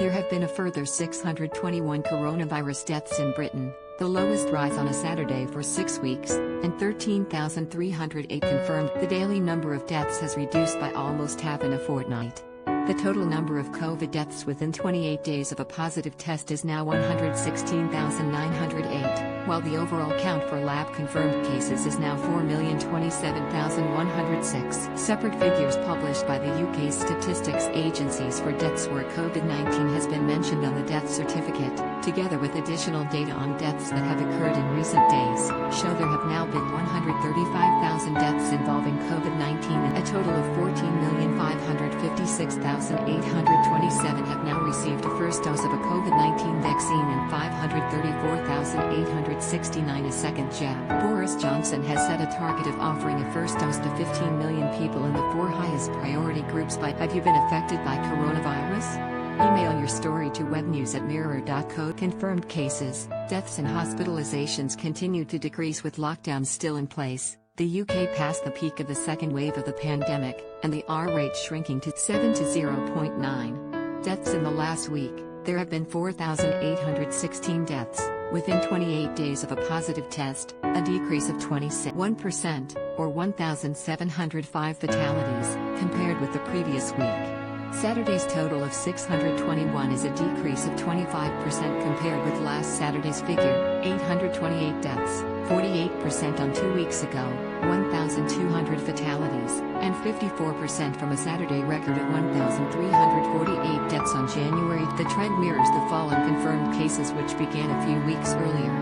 There have been a further 621 coronavirus deaths in Britain, the lowest rise on a Saturday for 6 weeks, and 13,308 confirmed. The daily number of deaths has reduced by almost half in a fortnight. The total number of COVID deaths within 28 days of a positive test is now 116,908, while the overall count for lab-confirmed cases is now 4,027,106. Separate figures published by the UK's statistics agencies for deaths where COVID-19 has been mentioned on the death certificate, together with additional data on deaths that have occurred in recent days, show there have now been 135,000 deaths involving COVID-19 and a total of 14,556,827 have now received a first dose of a COVID-19 vaccine and 534,869 a second jab. Boris Johnson has set a target of offering a first dose to 15 million people in the 4 highest priority groups by. Have you been affected by coronavirus? Email your story to webnews@mirror.co. Confirmed cases, deaths and hospitalizations continue to decrease with lockdowns still in place. The UK passed the peak of the second wave of the pandemic, and the R rate shrinking to 7 to 0.9. Deaths in the last week, there have been 4,816 deaths, within 28 days of a positive test, a decrease of 26.1%, or 1,705 fatalities, compared with the previous week. Saturday's total of 621 is a decrease of 25% compared with last Saturday's figure, 828 deaths, 48% on 2 weeks ago, 1,200 fatalities, and 54% from a Saturday record of 1,348 deaths on January. The trend mirrors the fall in confirmed cases which began a few weeks earlier.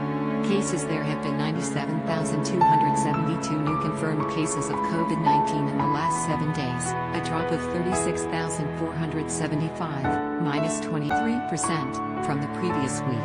Cases. There have been 97,272 new confirmed cases of COVID-19 in the last 7 days, a drop of 36,475, minus 23%, from the previous week.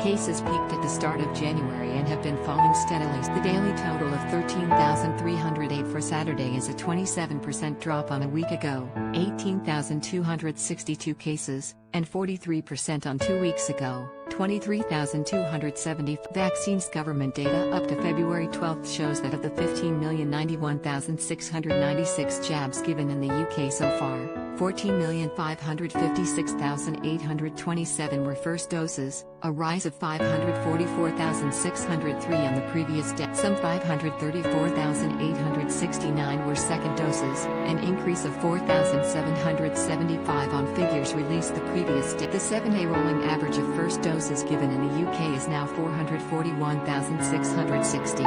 Cases peaked at the start of January and have been falling steadily. The daily total of 13,308 for Saturday is a 27% drop on a week ago, 18,262 cases, and 43% on 2 weeks ago, 23,270. Vaccines. Government data up to February 12 shows that of the 15,091,696 jabs given in the UK so far, 14,556,827 were first doses, a rise of 544,603 on the previous day. Some 534,869 were second doses, an increase of 4,775 on figures released the previous day. The 7-day rolling average of first doses given in the UK is now 441,660.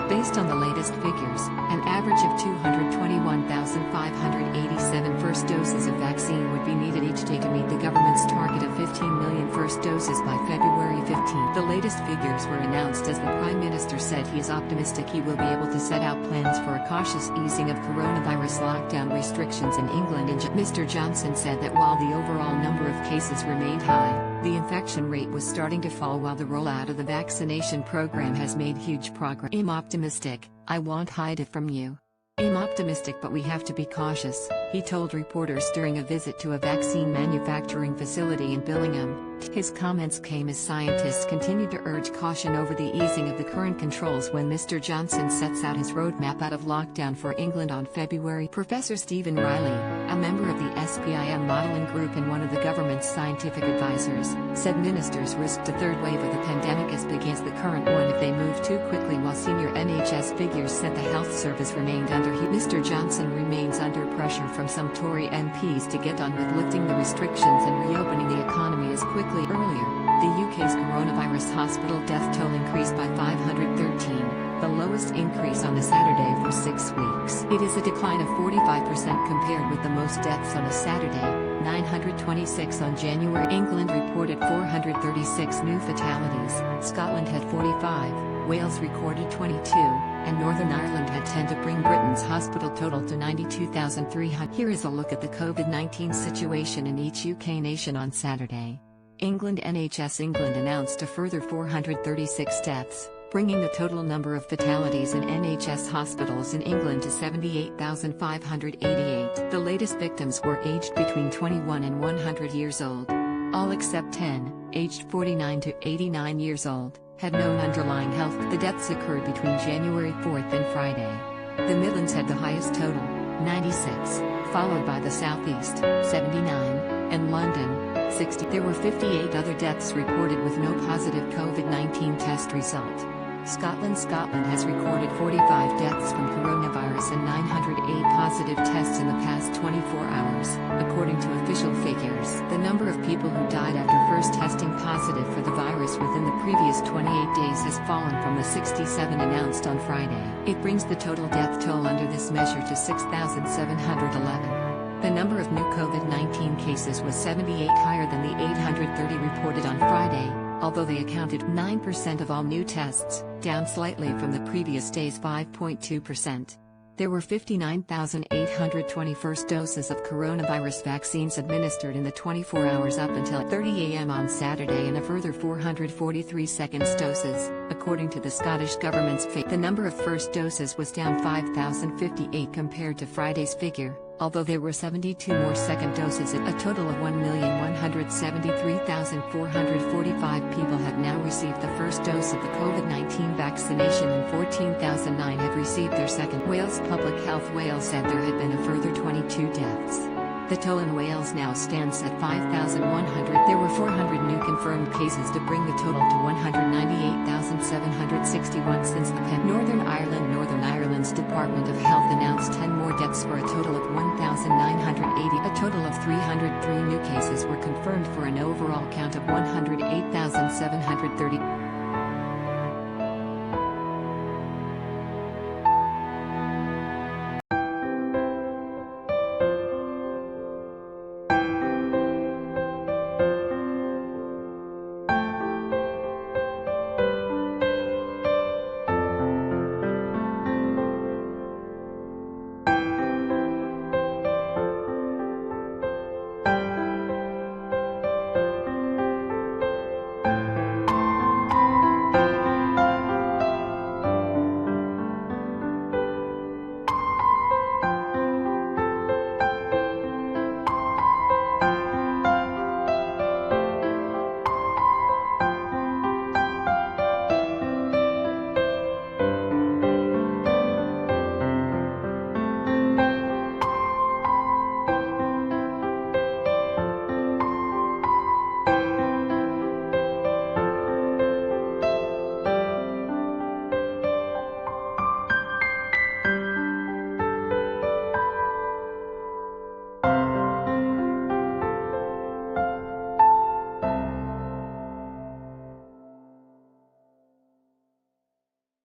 Based on the latest figures, an average of 221,587 first doses of vaccine would be needed each day to meet the government's target of 15 million first doses by February 15. The latest figures were announced as the Prime Minister said he is optimistic he will be able to set out plans for a cautious easing of coronavirus lockdown restrictions in England. And Mr. Johnson said that while the overall number of cases remained high, the infection rate was starting to fall while the rollout of the vaccination program has made huge progress. I'm optimistic, I won't hide it from you. I'm optimistic, but we have to be cautious, he told reporters during a visit to a vaccine manufacturing facility in Billingham. His comments came as scientists continued to urge caution over the easing of the current controls when Mr. Johnson sets out his roadmap out of lockdown for England on February. Professor Stephen Riley, a member of the SPIM modeling group and one of the government's scientific advisors, said ministers risked a third wave of the pandemic as big as the current one if they moved too quickly, while senior NHS figures said the health service remained under heat. Mr. Johnson remains under pressure from some Tory MPs to get on with lifting the restrictions and reopening the economy as quickly. Earlier, the UK's coronavirus hospital death toll increased by 513, the lowest increase on a Saturday for 6 weeks. It is a decline of 45% compared with the most deaths on a Saturday, 926 on January. England reported 436 new fatalities, Scotland had 45, Wales recorded 22, and Northern Ireland had 10 to bring Britain's hospital total to 92,300. Here is a look at the COVID-19 situation in each UK nation on Saturday. England. NHS England announced a further 436 deaths, bringing the total number of fatalities in NHS hospitals in England to 78,588. The latest victims were aged between 21 and 100 years old. All except 10, aged 49 to 89 years old, had no underlying health. The deaths occurred between January 4th and Friday. The Midlands had the highest total, 96, followed by the South East, 79, and London, 60. There were 58 other deaths reported with no positive COVID-19 test result. Scotland has recorded 45 deaths from coronavirus and 908 positive tests in the past 24 hours, according to official figures. The number of people who died after first testing positive for the virus within the previous 28 days has fallen from the 67 announced on Friday. It brings the total death toll under this measure to 6,711. The number of new COVID-19 cases was 78 higher than the 830 reported on Friday, although they accounted for 9% of all new tests, down slightly from the previous day's 5.2%. There were 59,820 first doses of coronavirus vaccines administered in the 24 hours up until 30 a.m. on Saturday and a further 443 second doses, according to the Scottish Government's figure. The number of first doses was down 5,058 compared to Friday's figure, although there were 72 more second doses. A total of 1,173,445 people have now received the first dose of the COVID-19 vaccination and 14,009 have received their second. Wales Public Health Wales said there had been a further 22 deaths. The toll in Wales now stands at 5,100. There were 400 new confirmed cases to bring the total to 198,761 since the pandemic. Northern Ireland's Department of Health announced 10 more deaths for a total of 1,980. A total of 303 new cases were confirmed for an overall count of 108,730.